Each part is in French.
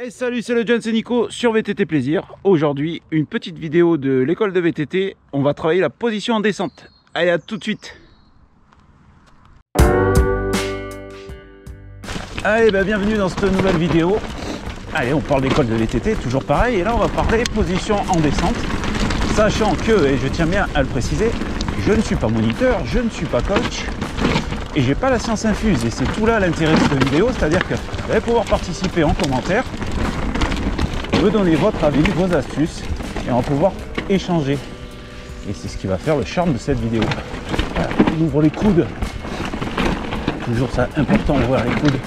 Et salut, c'est le John, c'est Nico sur VTT Plaisir. Aujourd'hui, une petite vidéo de l'école de VTT. On va travailler la position en descente. Allez, à tout de suite. Allez, bienvenue dans cette nouvelle vidéo. Allez, on parle d'école de VTT, toujours pareil. Et là, on va parler position en descente. Sachant que, et je tiens bien à le préciser, je ne suis pas moniteur, je ne suis pas coach. Et j'ai pas la science infuse. Et c'est tout là l'intérêt de cette vidéo. C'est-à-dire que vous allez pouvoir participer en commentaire, me donner votre avis, vos astuces, et on va pouvoir échanger. Et c'est ce qui va faire le charme de cette vidéo. Voilà, on ouvre les coudes. Toujours ça, important d'ouvrir les coudes.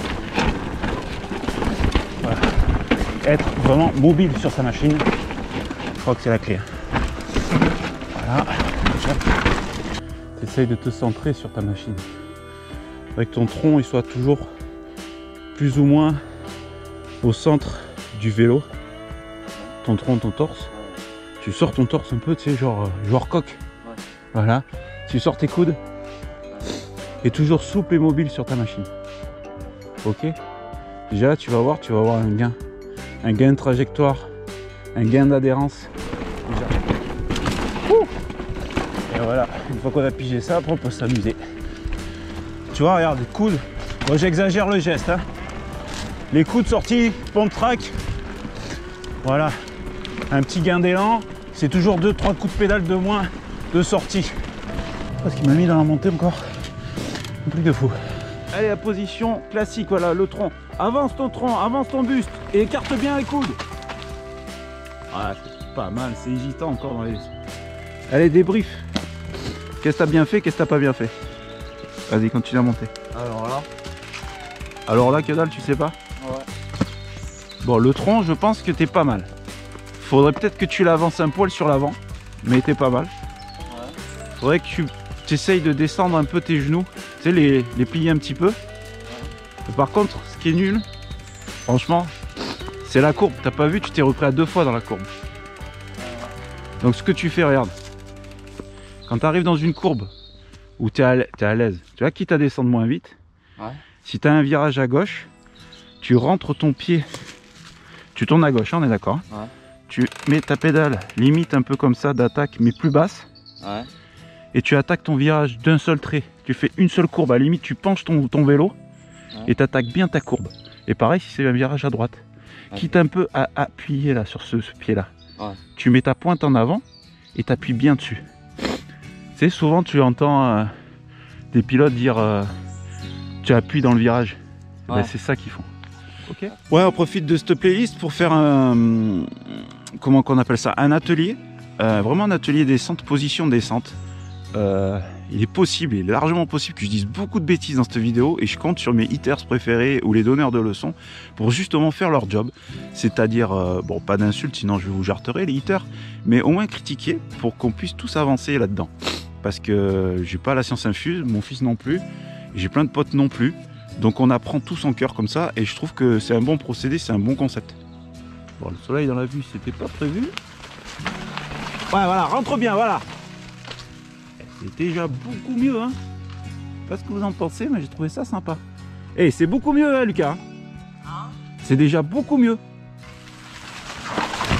Voilà. Être vraiment mobile sur sa machine. Je crois que c'est la clé. Voilà. Essaye de te centrer sur ta machine. Avec ton tronc, il soit toujours plus ou moins au centre du vélo. Ton tronc, ton torse. Tu sors ton torse un peu, tu sais, genre joueur coq. Voilà. Tu sors tes coudes. Et toujours souple et mobile sur ta machine. Ok. Déjà là, tu vas voir un gain. Un gain de trajectoire. Un gain d'adhérence. Déjà. Et voilà. Une fois qu'on a pigé ça, après on peut s'amuser. Tu vois, regarde, les coudes. Moi, j'exagère le geste. Hein. Les coudes sortis, pompe track. Voilà. Un petit gain d'élan. C'est toujours 2-3 coups de pédale de moins de sortie. Parce qu'il m'a mis dans la montée encore. Un truc de fou. Allez, la position classique, voilà, le tronc. Avance ton tronc, avance ton buste. Et écarte bien les coudes. Ah, c'est pas mal, c'est hésitant encore dans les... Allez, débrief. Qu'est-ce que t'as bien fait, qu'est-ce que t'as pas bien fait? Vas-y, continue à monter. Alors là, que dalle, tu sais pas? Ouais. Bon, le tronc, je pense que t'es pas mal. Faudrait peut-être que tu l'avances un poil sur l'avant. Mais t'es pas mal. Ouais. Faudrait que tu essayes de descendre un peu tes genoux. Tu sais, les plier un petit peu. Ouais. Et par contre, ce qui est nul, franchement, c'est la courbe. T'as pas vu, tu t'es repris à 2 fois dans la courbe. Ouais. Donc ce que tu fais, regarde. Quand tu arrives dans une courbe où tu es à l'aise, tu vois, quitte à descendre moins vite, ouais. Si tu as un virage à gauche, tu rentres ton pied, tu tournes à gauche, hein, on est d'accord, ouais. Tu mets ta pédale limite un peu comme ça d'attaque, mais plus basse, ouais. Et tu attaques ton virage d'un seul trait. Tu fais une seule courbe, à la limite tu penches ton vélo, ouais. Et tu attaques bien ta courbe. Et pareil si c'est un virage à droite, ouais. Quitte un peu à appuyer là sur ce pied-là, ouais. Tu mets ta pointe en avant et tu appuies bien dessus. Tu sais, souvent tu entends des pilotes dire tu appuies dans le virage. Ouais. Ben, c'est ça qu'ils font. Okay. Ouais, on profite de cette playlist pour faire un comment qu'on appelle ça, un atelier, vraiment un atelier descente, position descente. Il est possible, il est largement possible que je dise beaucoup de bêtises dans cette vidéo et je compte sur mes hitters préférés ou les donneurs de leçons pour justement faire leur job. C'est-à-dire, bon, pas d'insultes, sinon je vous jarterai les hitters, mais au moins critiquer pour qu'on puisse tous avancer là-dedans. Parce que j'ai pas la science infuse, mon fils non plus, j'ai plein de potes non plus. Donc on apprend tous en cœur comme ça et je trouve que c'est un bon procédé, c'est un bon concept. Bon, le soleil dans la vue, c'était pas prévu. Ouais, voilà, rentre bien, voilà. C'est déjà beaucoup mieux, hein. Je sais pas ce que vous en pensez, mais j'ai trouvé ça sympa. Et c'est beaucoup mieux, hein, Lucas. Hein, c'est déjà beaucoup mieux.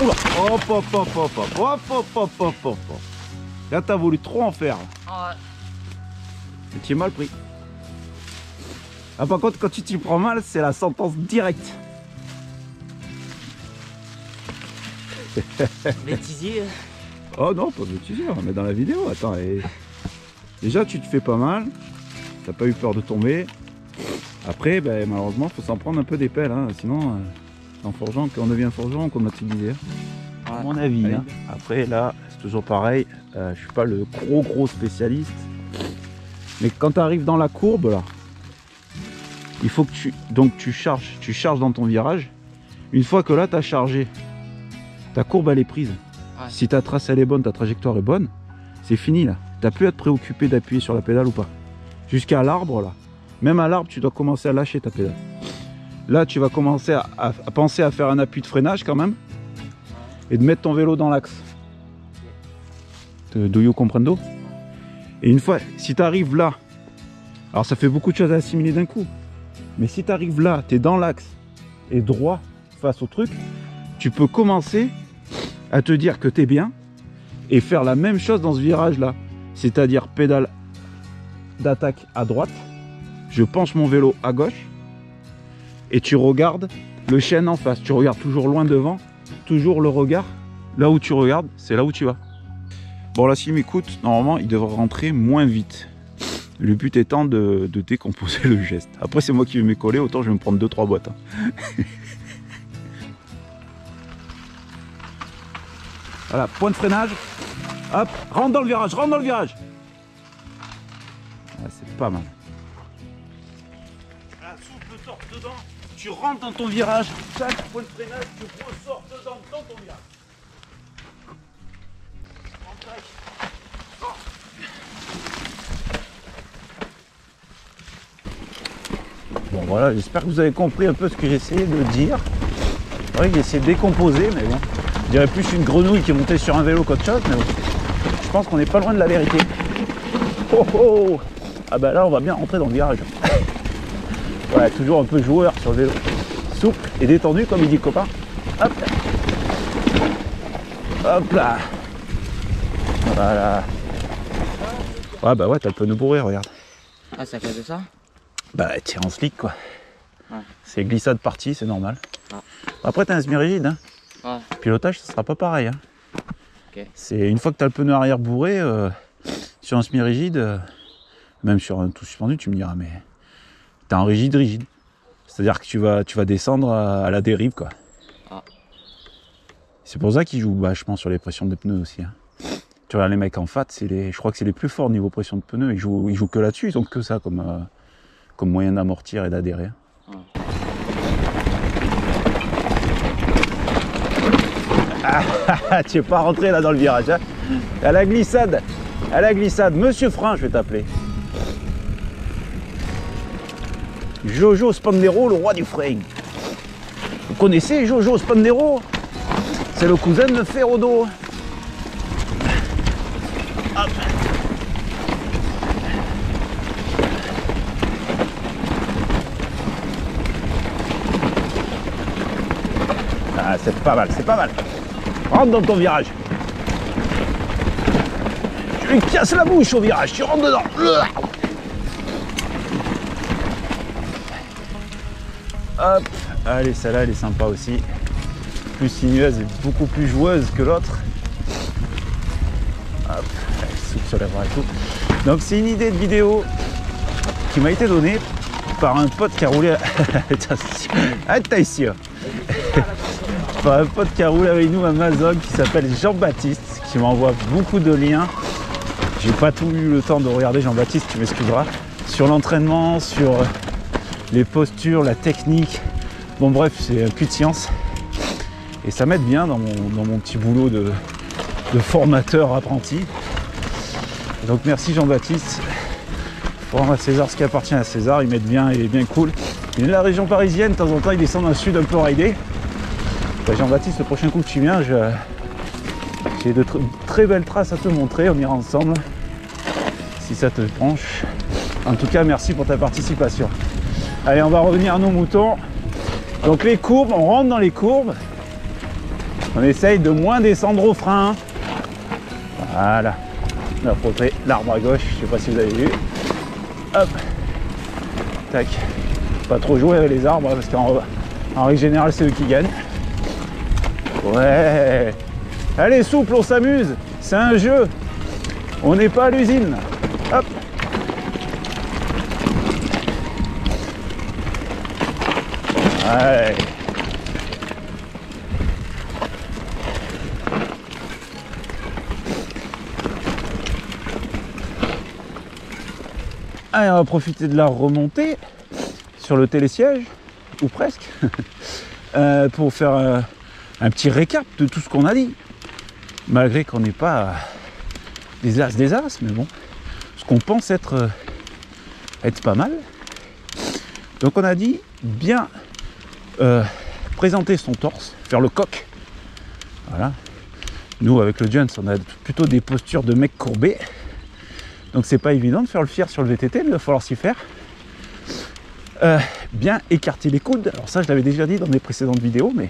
Oula, hop, hop, hop, hop, hop, hop, hop, hop, hop, hop. Là, t'as voulu trop en faire. Ouais. Et tu es mal pris. Ah, par contre, quand tu t'y prends mal, c'est la sentence directe. Bêtisier. Oh non, pas bêtisier, on met dans la vidéo. Attends, et... déjà, tu te fais pas mal. T'as pas eu peur de tomber. Après, ben, malheureusement, faut s'en prendre un peu des pelles. Hein. Sinon, en forgeant, on devient forgeron, comme tu disais. À mon avis. Hein. Après, là, c'est toujours pareil. Je suis pas le gros spécialiste. Mais quand tu arrives dans la courbe, là, il faut que tu charges dans ton virage. Une fois que là, tu as chargé, ta courbe, elle est prise. Ouais. Si ta trace, elle est bonne, ta trajectoire est bonne, c'est fini, là. Tu n'as plus à te préoccuper d'appuyer sur la pédale ou pas. Jusqu'à l'arbre, là. Même à l'arbre, tu dois commencer à lâcher ta pédale. Là, tu vas commencer à penser à faire un appui de freinage quand même. Et de mettre ton vélo dans l'axe. Do you comprendo? Et une fois, si tu arrives là, alors ça fait beaucoup de choses à assimiler d'un coup. Mais si tu arrives là, tu es dans l'axe et droit, face au truc, tu peux commencer à te dire que tu es bien et faire la même chose dans ce virage-là. C'est-à-dire pédale d'attaque à droite, je penche mon vélo à gauche et tu regardes le chêne en face. Tu regardes toujours loin devant, toujours le regard. Là où tu regardes, c'est là où tu vas. Bon là, s'il m'écoute, normalement, il devrait rentrer moins vite. Le but étant de décomposer le geste. Après, c'est moi qui vais m'écoller, autant je vais me prendre 2-3 boîtes. Hein. Voilà, point de freinage. Hop, rentre dans le virage, rentre dans le virage. Ah, c'est pas mal. Voilà, souple, torque dedans. Tu rentres dans ton virage. Chaque point de freinage, tu ressors dedans dans ton virage. Bon voilà, j'espère que vous avez compris un peu ce que j'essayais de dire. C'est vrai que j'ai essayé de décomposer, mais bon. Je dirais plus une grenouille qui est montée sur un vélo qu'autre chose, mais bon. Je pense qu'on n'est pas loin de la vérité. Oh oh! Ah bah là on va bien rentrer dans le virage. Ouais, toujours un peu joueur sur le vélo. Souple et détendu comme il dit le copain. Hop! Hop là! Voilà. Ouais bah ouais, t'as le pneu bourré, regarde. Ah, ça fait de ça? Bah t'es en slick quoi. Ouais. C'est glissade partie, c'est normal. Ah. Après t'as un semi-rigide, hein. Ouais. Pilotage ça sera pas pareil. Hein. Okay. C'est une fois que t'as le pneu arrière bourré, sur un semi-rigide, même sur un tout suspendu, tu me diras, mais t'as un rigide. C'est-à-dire que tu vas descendre à la dérive quoi. Ah. C'est pour ça qu'ils jouent vachement sur les pressions des pneus aussi. Hein. Tu regardes les mecs en fat, je crois que c'est les plus forts niveau pression de pneus, ils jouent que là-dessus, ils ont que ça comme moyen d'amortir et d'adhérer. Ouais. Ah, tu es pas rentré là dans le virage. Hein, à la glissade, Monsieur Frein, je vais t'appeler. Jojo Spandero, le roi du frein. Vous connaissez Jojo Spandero? C'est le cousin de Ferodo. Hop. Ah, c'est pas mal, c'est pas mal. Rentre dans ton virage. Tu lui casses la bouche au virage, tu rentres dedans. Hop, allez, celle-là, elle est sympa aussi. Plus sinueuse et beaucoup plus joueuse que l'autre. Hop, elle souffle sur les bras et tout. Donc c'est une idée de vidéo qui m'a été donnée par un pote qui a roulé... Attention. Par un pote qui a roulé avec nous à Amazon qui s'appelle Jean-Baptiste, qui m'envoie beaucoup de liens. J'ai pas tout eu le temps de regarder Jean-Baptiste, tu m'excuseras. Sur l'entraînement, sur les postures, la technique. Bon bref, c'est un cul de science. Et ça m'aide bien dans mon petit boulot de formateur apprenti. Donc merci Jean-Baptiste. Faut rendre à César ce qui appartient à César, il m'aide bien, il est bien cool. Il est de la région parisienne, de temps en temps il descend dans le sud un peu rider. Jean-Baptiste, le prochain coup que tu viens, j'ai de très belles traces à te montrer, on ira ensemble, si ça te branche. En tout cas, merci pour ta participation. Allez, on va revenir à nos moutons. Donc les courbes, on rentre dans les courbes. On essaye de moins descendre au frein. Voilà. On a frotté l'arbre à gauche, je sais pas si vous avez vu. Hop. Tac. Pas trop jouer avec les arbres, parce qu'en règle générale, c'est eux qui gagnent. Ouais. Allez, souple, on s'amuse. C'est un jeu. On n'est pas à l'usine. Hop. Ouais. Allez, on va profiter de la remontée sur le télésiège, ou presque, pour faire un petit récap de tout ce qu'on a dit. Malgré qu'on n'est pas des as, mais bon, ce qu'on pense être pas mal. Donc on a dit bien présenter son torse, faire le coq. Voilà. Nous avec le Jones, on a plutôt des postures de mec courbé. Donc c'est pas évident de faire le fier sur le VTT, mais il va falloir s'y faire. bien écarter les coudes. Alors ça, je l'avais déjà dit dans mes précédentes vidéos, mais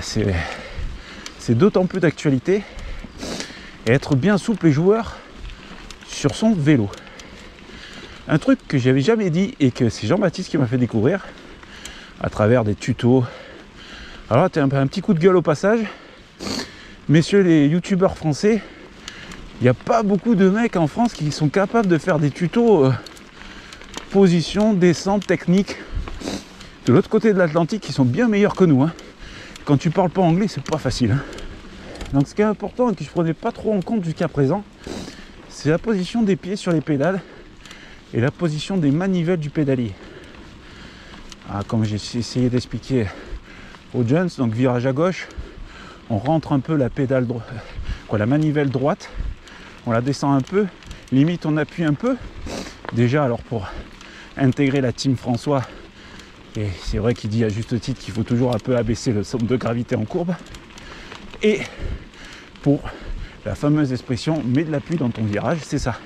c'est d'autant plus d'actualité. Et être bien souple et joueur sur son vélo. Un truc que j'avais jamais dit et que c'est Jean-Baptiste qui m'a fait découvrir à travers des tutos. Alors là, tu as un petit coup de gueule au passage. Messieurs les youtubeurs français, il n'y a pas beaucoup de mecs en France qui sont capables de faire des tutos position, descente, technique de l'autre côté de l'Atlantique qui sont bien meilleurs que nous. Hein. Quand tu parles pas anglais, c'est pas facile. Hein. Donc ce qui est important et que je prenais pas trop en compte jusqu'à présent, c'est la position des pieds sur les pédales et la position des manivelles du pédalier. Ah, comme j'ai essayé d'expliquer aux jeunes, donc virage à gauche, on rentre un peu la pédale la manivelle droite, on la descend un peu, limite on appuie un peu. Déjà alors pour intégrer la team François, et c'est vrai qu'il dit à juste titre qu'il faut toujours un peu abaisser le centre de gravité en courbe. Et pour la fameuse expression mets de l'appui dans ton virage, c'est ça.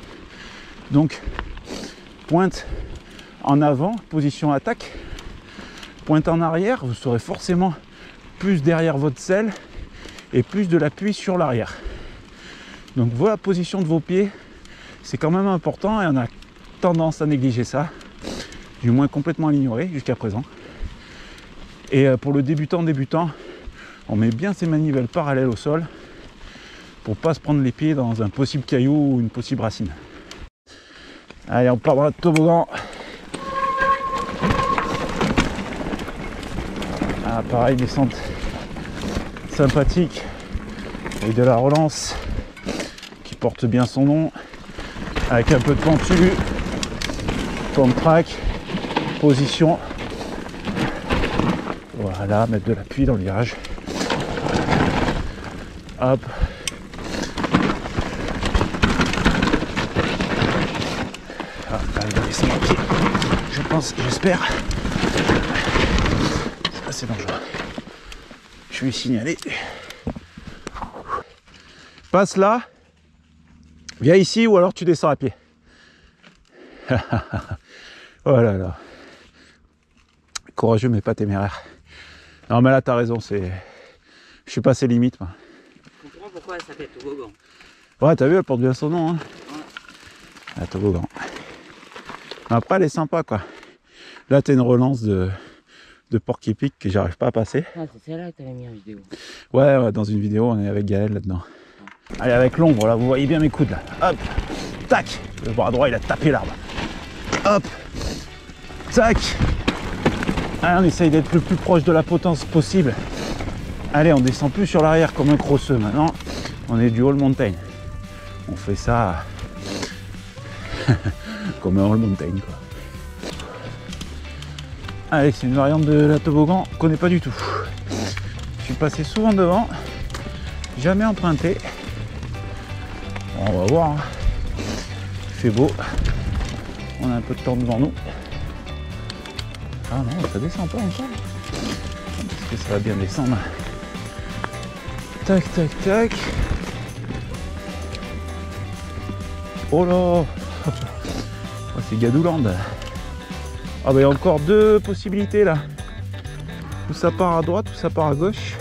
Donc pointe en avant, position attaque, pointe en arrière, vous serez forcément plus derrière votre selle et plus de l'appui sur l'arrière. Donc voilà la position de vos pieds, c'est quand même important et on a tendance à négliger ça, du moins complètement à l'ignorer jusqu'à présent. Et pour le débutant, on met bien ces manivelles parallèles au sol pour pas se prendre les pieds dans un possible caillou ou une possible racine. Allez, on part dans le toboggan. Ah, pareil, descente sympathique avec de la relance qui porte bien son nom, avec un peu de pentu, pump track, position. Voilà, mettre de l'appui dans le virage. Hop. Ah, il va laisser mon pied. Je pense, j'espère. Ça, c'est dangereux. Je vais signaler. Passe là. Viens ici ou alors tu descends à pied. Oh là là. Courageux mais pas téméraire. Non mais là t'as raison, c'est... Je suis passé limite moi. Je comprends pourquoi elle s'appelle toboggan. Ouais, t'as vu, elle porte bien son nom. Hein. Ouais. La toboggan. Après elle est sympa quoi. Là t'as une relance de porc-épic que j'arrive pas à passer. Ah, c'est celle-là que t'avais mis en vidéo. Ouais, dans une vidéo on est avec Gaël là-dedans. Ouais. Allez, avec l'ombre là, vous voyez bien mes coudes là. Hop, tac. Le bras droit il a tapé l'arbre. Hop, tac. Allez, on essaye d'être le plus proche de la potence possible. Allez, on descend plus sur l'arrière comme un crosseux maintenant. On est du all mountain. On fait ça comme un all mountain quoi. Allez, c'est une variante de la toboggan qu'on connaît pas du tout. Je suis passé souvent devant, jamais emprunté. Bon, on va voir. Hein. Il fait beau. On a un peu de temps devant nous. Ah non, ça descend pas encore. Est-ce que ça va bien descendre? Tac, tac, tac. Oh là. Oh, c'est Gadouland. Ah bah il y a encore deux possibilités là. Ou ça part à droite ou ça part à gauche.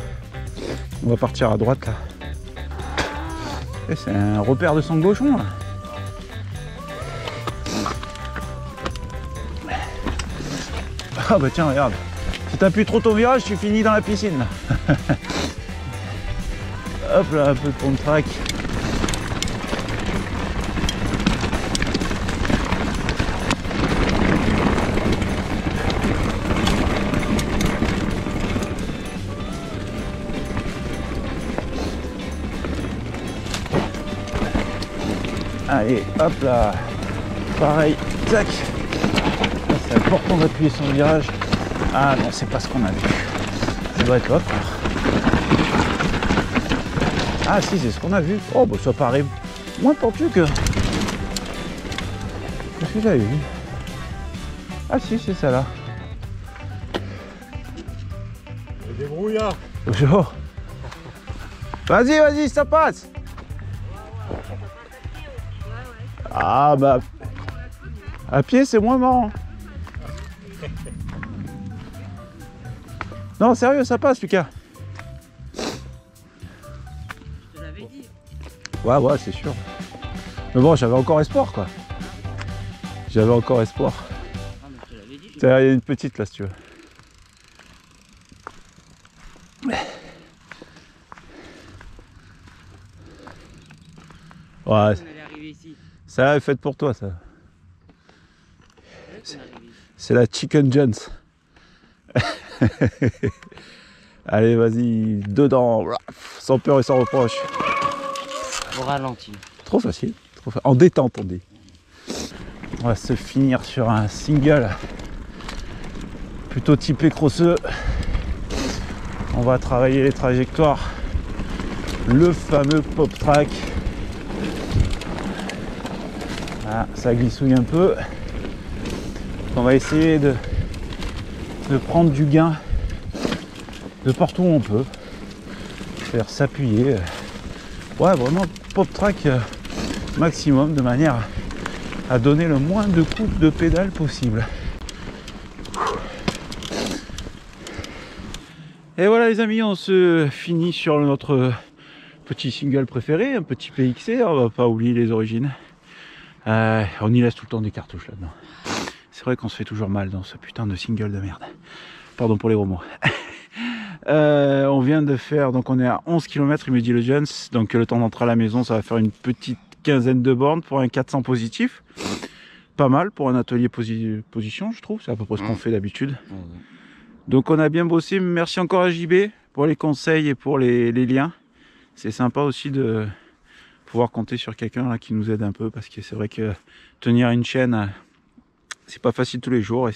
On va partir à droite là. C'est un repère de sang gauchon là. Ah bah tiens regarde. Si t'appuies trop ton virage, tu finis dans la piscine là. Hop là, un peu de pump track. Allez, hop là, pareil, tac. C'est important d'appuyer sur le virage. Ah non, c'est pas ce qu'on a vu. Ça doit être l'autre. Ah si, c'est ce qu'on a vu. Oh, bah ça paraît moins pentu que... Qu'est-ce que j'avais vu? Ah si, c'est ça là. Débrouillard. Bonjour. Vas-y, vas-y, ça passe. Ah bah... À pied, c'est moins marrant. Non, sérieux, ça passe, Lucas. Je te l'avais dit. Ouais, c'est sûr. Mais bon, j'avais encore espoir, quoi. J'avais encore espoir. Ah, mais je te l'avais dit. Il y a une petite là, si tu veux. Ouais, On allait arriver ici. ça est fait pour toi, ça. C'est vrai qu'on est arrivé ici. C'est la Chicken Jones. Allez, vas-y, dedans, sans peur et sans reproche. Au ralenti. Trop facile, en détente, on dit. On va se finir sur un single plutôt typé crosseux. On va travailler les trajectoires. Le fameux pop track. Ah, ça glissouille un peu. On va essayer de prendre du gain de partout où on peut. Faire s'appuyer. Ouais, vraiment pop track maximum de manière à donner le moins de coups de pédale possible. Et voilà les amis, on se finit sur notre petit single préféré, un petit PXC, on va pas oublier les origines. On y laisse tout le temps des cartouches là-dedans. C'est vrai qu'on se fait toujours mal dans ce putain de single de merde. Pardon pour les gros mots. On vient de faire, donc on est à 11 km, il me dit le Jones, donc le temps d'entrer à la maison, ça va faire une petite quinzaine de bornes pour un 400 positif. Pas mal pour un atelier position, je trouve, c'est à peu près ce qu'on fait d'habitude. Donc on a bien bossé, merci encore à JB pour les conseils et pour les liens. C'est sympa aussi de pouvoir compter sur quelqu'un là qui nous aide un peu, parce que c'est vrai que tenir une chaîne, c'est pas facile tous les jours et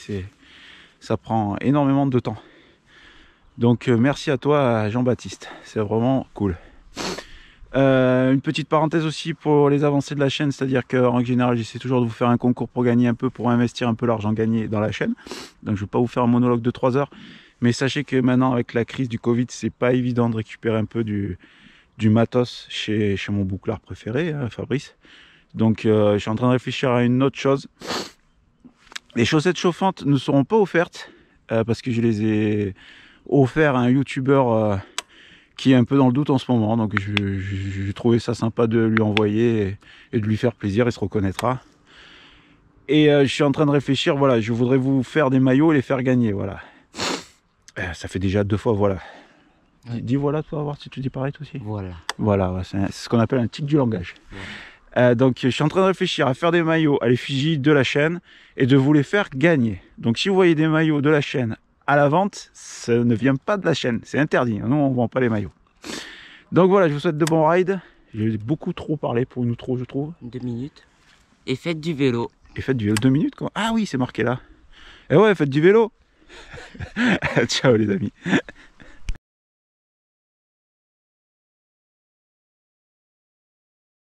ça prend énormément de temps. Donc merci à toi Jean-Baptiste, c'est vraiment cool. Une petite parenthèse aussi pour les avancées de la chaîne, c'est-à-dire qu'en règle générale j'essaie toujours de vous faire un concours pour gagner un peu, pour investir un peu l'argent gagné dans la chaîne. Donc je ne vais pas vous faire un monologue de 3 heures, mais sachez que maintenant avec la crise du Covid, c'est pas évident de récupérer un peu du matos chez mon bouclard préféré, Fabrice. Donc je suis en train de réfléchir à une autre chose. Les chaussettes chauffantes ne seront pas offertes parce que je les ai offertes à un youtubeur qui est un peu dans le doute en ce moment, donc j'ai trouvé ça sympa de lui envoyer et de lui faire plaisir, il se reconnaîtra. Et je suis en train de réfléchir, voilà, je voudrais vous faire des maillots et les faire gagner, voilà. Ça fait déjà 2 fois, voilà. Ouais. Dis voilà, toi, voir si tu dis pareil toi aussi. Voilà. Voilà, ouais, c'est ce qu'on appelle un tic du langage. Ouais. Donc je suis en train de réfléchir à faire des maillots à l'effigie de la chaîne et de vous les faire gagner. Donc si vous voyez des maillots de la chaîne à la vente, ça ne vient pas de la chaîne, c'est interdit, nous on ne vend pas les maillots. Donc voilà, je vous souhaite de bons rides. J'ai beaucoup trop parlé pour une outro, je trouve. 2 minutes. Et faites du vélo. Et faites du vélo, 2 minutes quoi. Ah oui, c'est marqué là. Et ouais, faites du vélo. Ciao les amis.